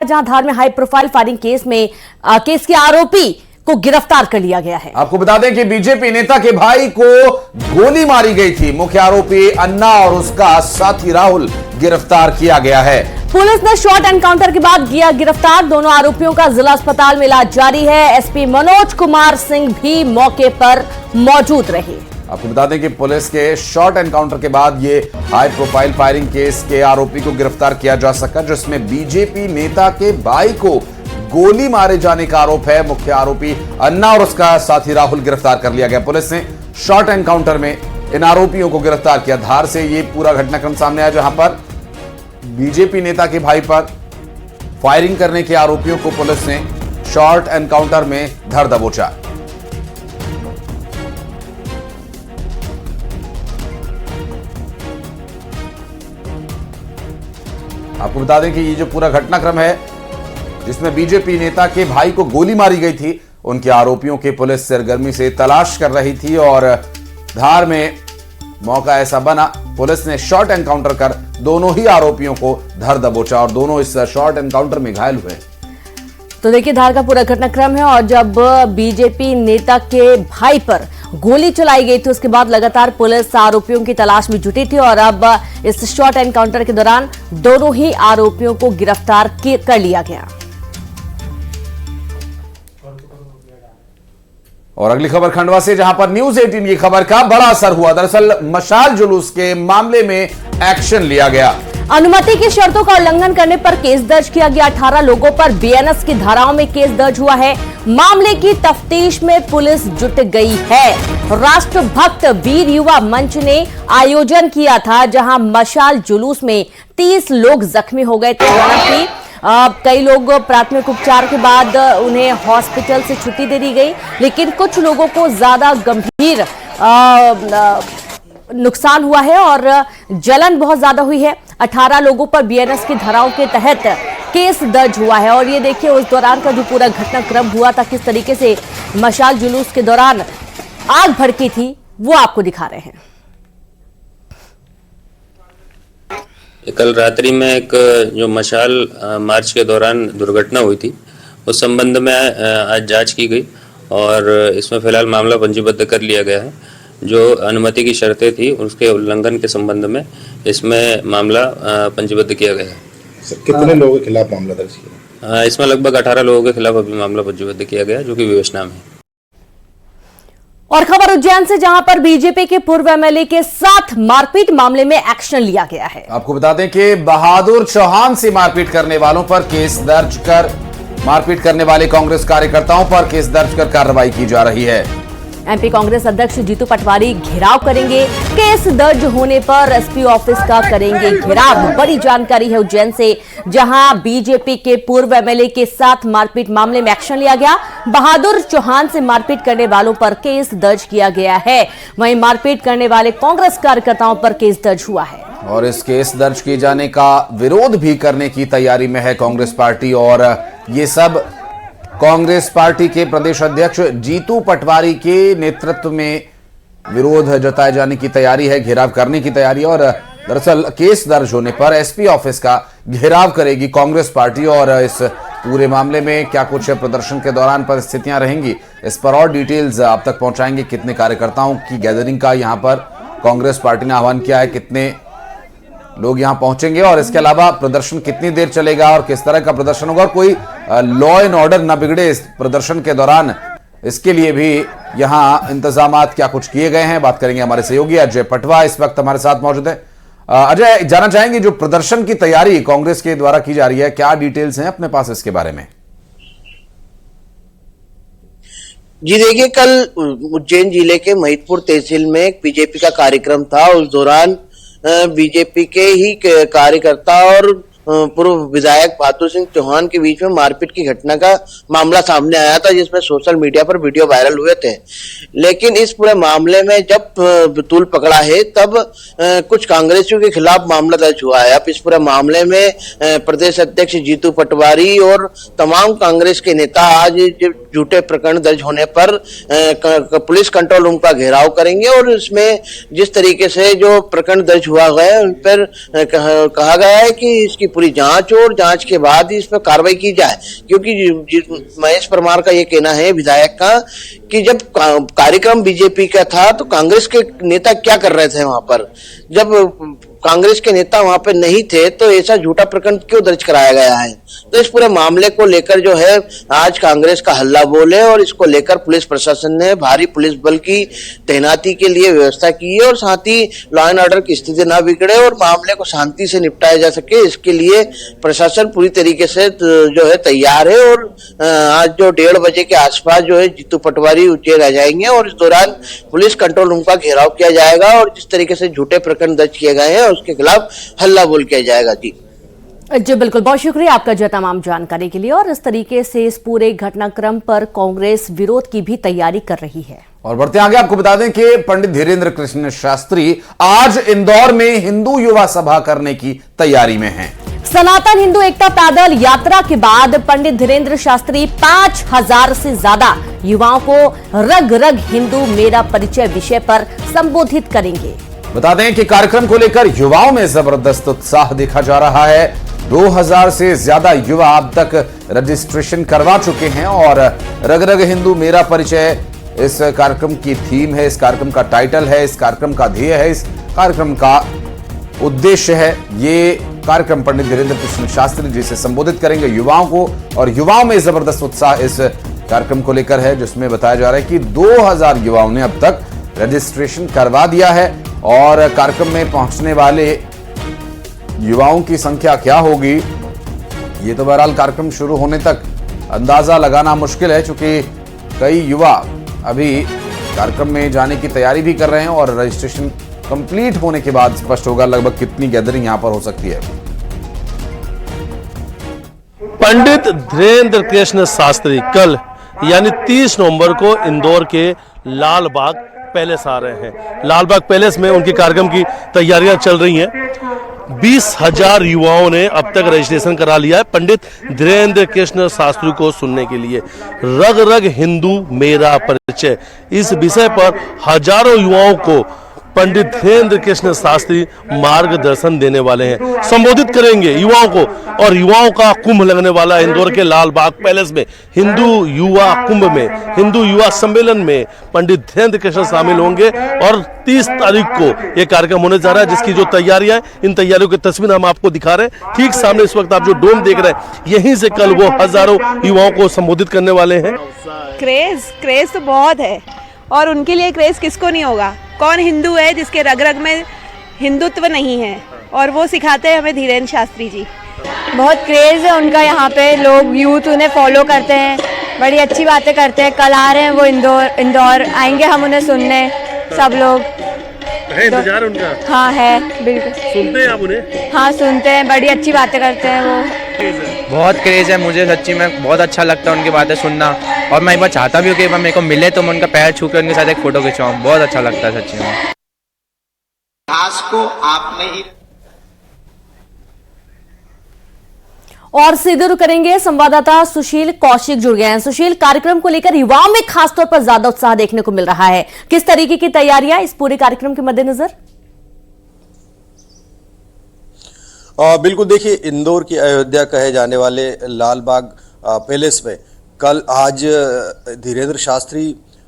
जहां धार में high profile firing case के आरोपी को गिरफ्तार कर लिया गया है। आपको बता दें कि बीजेपी नेता के भाई को गोली मारी गई थी। मुख्य आरोपी अन्ना और उसका साथी राहुल गिरफ्तार किया गया है। पुलिस ने शॉर्ट एनकाउंटर के बाद किया गिरफ्तार। दोनों आरोपियों का जिला अस्पताल में इलाज जारी है। एसपी मनोज कुमार सिंह भी मौके पर मौजूद रहे। आपको बता दें कि पुलिस के शॉर्ट एनकाउंटर के बाद ये हाई प्रोफाइल फायरिंग केस के आरोपी को गिरफ्तार किया जा सका, जिसमें बीजेपी नेता के भाई को गोली मारे जाने का आरोप है। मुख्य आरोपी अन्ना और उसका साथी राहुल गिरफ्तार कर लिया गया। पुलिस ने शॉर्ट एनकाउंटर में इन आरोपियों को गिरफ्तार किया। धार से ये पूरा घटनाक्रम सामने आया, जहां पर बीजेपी नेता के भाई पर फायरिंग करने के आरोपियों को पुलिस ने शॉर्ट एनकाउंटर में धर दबोचा। आपको बता दें कि ये जो पूरा घटनाक्रम है, जिसमें बीजेपी नेता के भाई को गोली मारी गई थी, उनके आरोपियों की पुलिस सरगर्मी से तलाश कर रही थी और धार में मौका ऐसा बना, पुलिस ने शॉर्ट एनकाउंटर कर दोनों ही आरोपियों को धर दबोचा और दोनों इस शॉर्ट एनकाउंटर में घायल हुए। तो देखिए, धार का पूरा घटनाक्रम है और जब बीजेपी नेता के भाई पर गोली चलाई गई थी, उसके बाद लगातार पुलिस आरोपियों की तलाश में जुटी थी और अब इस शॉर्ट एनकाउंटर के दौरान दोनों ही आरोपियों को गिरफ्तार कर लिया गया। और अगली खबर खंडवा से, जहां पर न्यूज 18 की खबर का बड़ा असर हुआ। दरअसल मशाल जुलूस के मामले में एक्शन लिया गया। अनुमति की शर्तों का उल्लंघन करने पर केस दर्ज किया गया। 18 लोगों पर बीएनएस की धाराओं में केस दर्ज हुआ है। मामले की तफ्तीश में पुलिस जुट गई है। राष्ट्रभक्त वीर युवा मंच ने आयोजन किया था, जहां मशाल जुलूस में 30 लोग जख्मी हो गए थे। हालांकि कई लोग प्राथमिक उपचार के बाद उन्हें हॉस्पिटल से छुट्टी दे दी गई, लेकिन कुछ लोगों को ज्यादा गंभीर नुकसान हुआ है और जलन बहुत ज्यादा हुई है। 18 लोगों पर बीएनएस की धाराओं के तहत केस दर्ज हुआ है और ये देखिए उस दौरान का जो पूरा घटनाक्रम हुआ था, किस तरीके से मशाल जुलूस के दौरान आग भड़की थी, वो आपको दिखा रहे हैं। कल रात्रि में एक जो मशाल मार्च के दौरान दुर्घटना हुई थी, उस संबंध में आज जांच की गई और इसमें फिलहाल मामला पंजीबद्ध कर लिया गया है। जो अनुमति की शर्तें थी उसके उल्लंघन के संबंध में इसमें मामला पंजीबद्ध किया गया है। कितने लोगों के खिलाफ मामला दर्ज किया? इसमें लगभग 18 लोगों के खिलाफ अभी मामला पंजीबद्ध किया गया, जो कि विवेचना में है। और खबर उज्जैन से, जहां पर बीजेपी के पूर्व एमएलए के साथ मारपीट मामले में एक्शन लिया गया है। आपको बता दें कि बहादुर चौहान से मारपीट करने वालों पर केस दर्ज कर मारपीट करने वाले कांग्रेस कार्यकर्ताओं पर केस दर्ज कर कार्रवाई की जा रही है। एमपी कांग्रेस अध्यक्ष जीतू पटवारी घेराव करेंगे। केस दर्ज होने पर एसपी ऑफिस का करेंगे घेराव। बड़ी जानकारी है उज्जैन से, जहां बीजेपी के पूर्व एमएलए के साथ मारपीट मामले में एक्शन लिया गया। बहादुर चौहान से मारपीट करने वालों पर केस दर्ज किया गया है। वहीं मारपीट करने वाले कांग्रेस कार्यकर्ताओं पर केस दर्ज हुआ है और इस केस दर्ज किए जाने का विरोध भी करने की तैयारी में है कांग्रेस पार्टी। और ये सब कांग्रेस पार्टी के प्रदेश अध्यक्ष जीतू पटवारी के नेतृत्व में विरोध जताए जाने की तैयारी है, घेराव करने की तैयारी। और दरअसल केस दर्ज होने पर एसपी ऑफिस का घेराव करेगी कांग्रेस पार्टी और इस पूरे मामले में क्या कुछ प्रदर्शन के दौरान परिस्थितियां रहेंगी, इस पर और डिटेल्स आप तक पहुंचाएंगे। कितने कार्यकर्ताओं की गैदरिंग का यहां पर कांग्रेस पार्टी ने आह्वान किया है, कितने लोग यहां पहुंचेंगे और इसके अलावा प्रदर्शन कितनी देर चलेगा और किस तरह का प्रदर्शन होगा, और कोई लॉ एंड ऑर्डर न बिगड़े इस प्रदर्शन के दौरान, इसके लिए भी यहां इंतजामात क्या कुछ किए गए हैं, बात करेंगे। हमारे सहयोगी अजय पटवा इस वक्त हमारे साथ मौजूद है। अजय, जानना चाहेंगे जो प्रदर्शन की तैयारी कांग्रेस के द्वारा की जा रही है, क्या डिटेल्स हैं अपने पास इसके बारे में? जी देखिए, कल उज्जैन जिले के महिदपुर तहसील में एक बीजेपी का कार्यक्रम था। उस दौरान बीजेपी के ही कार्यकर्ता और पूर्व विधायक बहादुर सिंह चौहान के बीच में मारपीट की घटना का मामला सामने आया था, जिसमें सोशल मीडिया पर वीडियो वायरल हुए थे। लेकिन इस पूरे मामले में जब तूल पकड़ा है, तब कुछ कांग्रेसियों के खिलाफ मामला दर्ज हुआ है। अब इस पूरे मामले में प्रदेश अध्यक्ष जीतू पटवारी और तमाम कांग्रेस के नेता आज झूठे प्रकरण दर्ज होने पर पुलिस कंट्रोल रूम का घेराव करेंगे और इसमें जिस तरीके से जो प्रकरण दर्ज हुआ गया है उन पर कहा गया है कि इसकी पूरी जांच हो और जांच के बाद ही इस पर कार्रवाई की जाए। क्योंकि महेश परमार का ये कहना है, विधायक का, कि जब कार्यक्रम बीजेपी का था तो कांग्रेस के नेता क्या कर रहे थे वहां पर, जब कांग्रेस के नेता वहां पे नहीं थे तो ऐसा झूठा प्रकरण क्यों दर्ज कराया गया है। तो इस पूरे मामले को लेकर जो है आज कांग्रेस का हल्ला बोल है और इसको लेकर पुलिस प्रशासन ने भारी पुलिस बल की तैनाती के लिए व्यवस्था की है और साथ ही लॉ एंड ऑर्डर की स्थिति ना बिगड़े और मामले को शांति से निपटाया जा सके, इसके लिए प्रशासन पूरी तरीके से जो है तैयार है। और आज जो 1:30 बजे के आसपास जो है जीतू पटवारी उज्जैन आ जाएंगे और इस दौरान पुलिस कंट्रोल रूम का घेराव किया जाएगा और जिस तरीके से झूठे प्रकरण दर्ज किए गए हैं उसके खिलाफ हल्ला बोल किया जाएगा। जी बिल्कुल, बहुत शुक्रिया आपका जो तमाम जानकारी के लिए। और इस तरीके से इस पूरे घटनाक्रम पर कांग्रेस विरोध की भी तैयारी कर रही है। और बढ़ते आगे आपको बता दें कि पंडित धीरेन्द्र कृष्ण शास्त्री आज इंदौर में हिंदू युवा सभा करने की तैयारी में हैं। सनातन हिंदू एकता पैदल यात्रा के बाद पंडित धीरेन्द्र शास्त्री 5000 से ज्यादा युवाओं को रग रग हिंदू मेरा परिचय विषय पर संबोधित करेंगे। बता दें कि कार्यक्रम को लेकर युवाओं में जबरदस्त उत्साह देखा जा रहा है। 2000 से ज्यादा युवा अब तक रजिस्ट्रेशन करवा चुके हैं और रग रग हिंदू मेरा परिचय इस कार्यक्रम की थीम है, इस कार्यक्रम का टाइटल है, इस कार्यक्रम का ध्येय है, इस कार्यक्रम का उद्देश्य है। ये कार्यक्रम पंडित धीरेन्द्र कृष्ण शास्त्री जी से संबोधित करेंगे युवाओं को और युवाओं में जबरदस्त उत्साह इस कार्यक्रम को लेकर है, जिसमें बताया जा रहा है कि 2000 युवाओं ने अब तक रजिस्ट्रेशन करवा दिया है और कार्यक्रम में पहुंचने वाले युवाओं की संख्या क्या होगी ये तो बहरहाल कार्यक्रम शुरू होने तक अंदाजा लगाना मुश्किल है, क्योंकि कई युवा अभी कार्यक्रम में जाने की तैयारी भी कर रहे हैं और रजिस्ट्रेशन कंप्लीट होने के बाद स्पष्ट होगा लगभग कितनी गैदरिंग यहां पर हो सकती है। पंडित धीरेन्द्र कृष्ण शास्त्री कल यानी 30 नवंबर को इंदौर के लाल बाग पैलेस आ रहे हैं। लाल बाग पैलेस में उनके कार्यक्रम की तैयारियां चल रही हैं। 20,000 युवाओं ने अब तक रजिस्ट्रेशन करा लिया है पंडित धीरेन्द्र कृष्ण शास्त्री को सुनने के लिए। रग रग हिंदू मेरा परिचय, इस विषय पर हजारों युवाओं को पंडित धीरेन्द्र कृष्ण शास्त्री मार्गदर्शन देने वाले हैं, संबोधित करेंगे युवाओं को। और युवाओं का कुंभ लगने वाला है इंदौर के लाल बाग पैलेस में। हिंदू युवा कुंभ में, हिंदू युवा सम्मेलन में पंडित धीरेन्द्र कृष्ण शामिल होंगे और 30 तारीख को यह कार्यक्रम होने जा रहा है, जिसकी जो तैयारियां हैं, इन तैयारियों की तस्वीर हम आपको दिखा रहे हैं। ठीक सामने इस वक्त आप जो डोम देख रहे हैं, यहीं से कल वो हजारों युवाओं को संबोधित करने वाले हैं। क्रेज तो बहुत है और उनके लिए क्रेज किसको नहीं होगा। कौन हिंदू है जिसके रग रग में हिंदुत्व नहीं है, और वो सिखाते हैं हमें धीरेन्द्र शास्त्री जी। बहुत क्रेज है उनका, यहाँ पे लोग यूथ उन्हें फॉलो करते हैं, बड़ी अच्छी बातें करते हैं। कल आ रहे हैं वो इंदौर आएंगे हम उन्हें सुनने, सब लोग है इंतजार उनका। हाँ है, बिल्कुल। सुनते हैं आप उन्हें? हाँ सुनते हैं, बड़ी अच्छी बातें करते हैं वो। बहुत क्रेज है मुझे, सच्ची में बहुत अच्छा लगता है उनकी बातें सुनना। और मैं एक बार चाहता भी हूँ कि मेरे को मिले तो मैं उनका पैर छू के उनके साथ एक फोटो खिंचवाऊँ। बहुत अच्छा लगता है सच्ची में। को आपने ही और सीधे रुख करेंगे, संवाददाता सुशील कौशिक जुड़ गए हैं। सुशील, कार्यक्रम को लेकर युवाओं में खासतौर पर ज्यादा उत्साह देखने को मिल रहा है, किस तरीके की तैयारियां इस पूरे कार्यक्रम के मद्देनजर? बिल्कुल, देखिए इंदौर की अयोध्या कहे जाने वाले लाल बाग पैलेस में कल आज धीरेन्द्र शास्त्री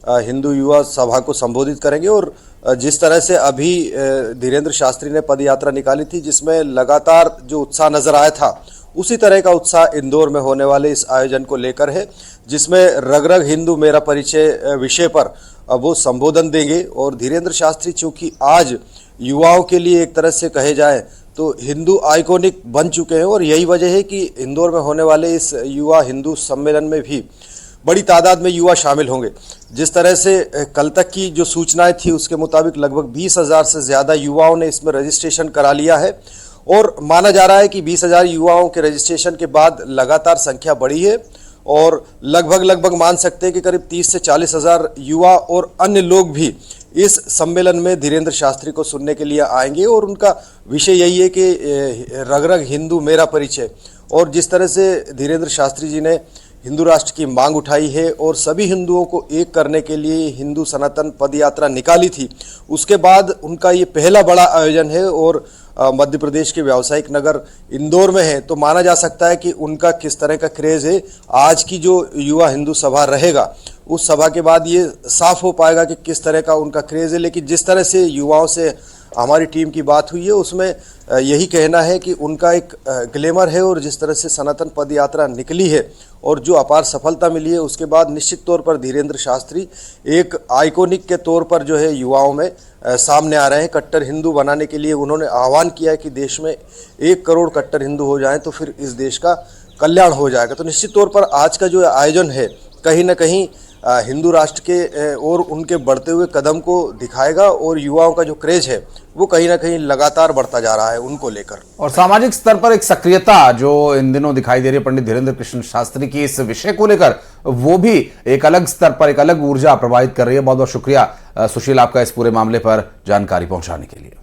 हिंदू युवा सभा को संबोधित करेंगे। और जिस तरह से अभी धीरेन्द्र शास्त्री ने पद यात्रा निकाली थी, जिसमें लगातार जो उत्साह नजर आया था, उसी तरह का उत्साह इंदौर में होने वाले इस आयोजन को लेकर है, जिसमें रग रग हिंदू मेरा परिचय विषय पर वो संबोधन देंगे। और धीरेन्द्र शास्त्री चूंकि आज युवाओं के लिए एक तरह से कहे जाए तो हिंदू आइकॉनिक बन चुके हैं, और यही वजह है कि इंदौर में होने वाले इस युवा हिंदू सम्मेलन में भी बड़ी तादाद में युवा शामिल होंगे। जिस तरह से कल तक की जो सूचनाएं थी उसके मुताबिक लगभग 20,000 से ज़्यादा युवाओं ने इसमें रजिस्ट्रेशन करा लिया है, और माना जा रहा है कि 20,000 युवाओं के रजिस्ट्रेशन के बाद लगातार संख्या बढ़ी है और लगभग मान सकते हैं कि करीब 30 से 40,000 युवा और अन्य लोग भी इस सम्मेलन में धीरेन्द्र शास्त्री को सुनने के लिए आएंगे। और उनका विषय यही है कि रग रग हिंदू मेरा परिचय। और जिस तरह से धीरेन्द्र शास्त्री जी ने हिंदू राष्ट्र की मांग उठाई है और सभी हिंदुओं को एक करने के लिए हिंदू सनातन पद यात्रा निकाली थी। उसके बाद उनका ये पहला बड़ा आयोजन है और मध्य प्रदेश के व्यावसायिक नगर इंदौर में है, तो माना जा सकता है कि उनका किस तरह का क्रेज है। आज की जो युवा हिंदू सभा रहेगा उस सभा के बाद ये साफ हो पाएगा कि किस तरह का उनका क्रेज है। लेकिन जिस तरह से युवाओं से हमारी टीम की बात हुई है उसमें यही कहना है कि उनका एक ग्लैमर है और जिस तरह से सनातन पद यात्रा निकली है और जो अपार सफलता मिली है उसके बाद निश्चित तौर पर धीरेन्द्र शास्त्री एक आइकॉनिक के तौर पर जो है युवाओं में सामने आ रहे हैं। कट्टर हिंदू बनाने के लिए उन्होंने आह्वान किया है कि देश में 1 करोड़ कट्टर हिंदू हो जाएं तो फिर इस देश का कल्याण हो जाएगा। तो निश्चित तौर पर आज का जो आयोजन है कहीं ना कहीं हिंदू राष्ट्र के और उनके बढ़ते हुए कदम को दिखाएगा और युवाओं का जो क्रेज है वो कहीं ना कहीं लगातार बढ़ता जा रहा है उनको लेकर। और सामाजिक स्तर पर एक सक्रियता जो इन दिनों दिखाई दे रही है पंडित धीरेन्द्र कृष्ण शास्त्री की इस विषय को लेकर, वो भी एक अलग स्तर पर एक अलग ऊर्जा प्रवाहित कर रही है। बहुत बहुत शुक्रिया सुशील आपका इस पूरे मामले पर जानकारी पहुंचाने के लिए।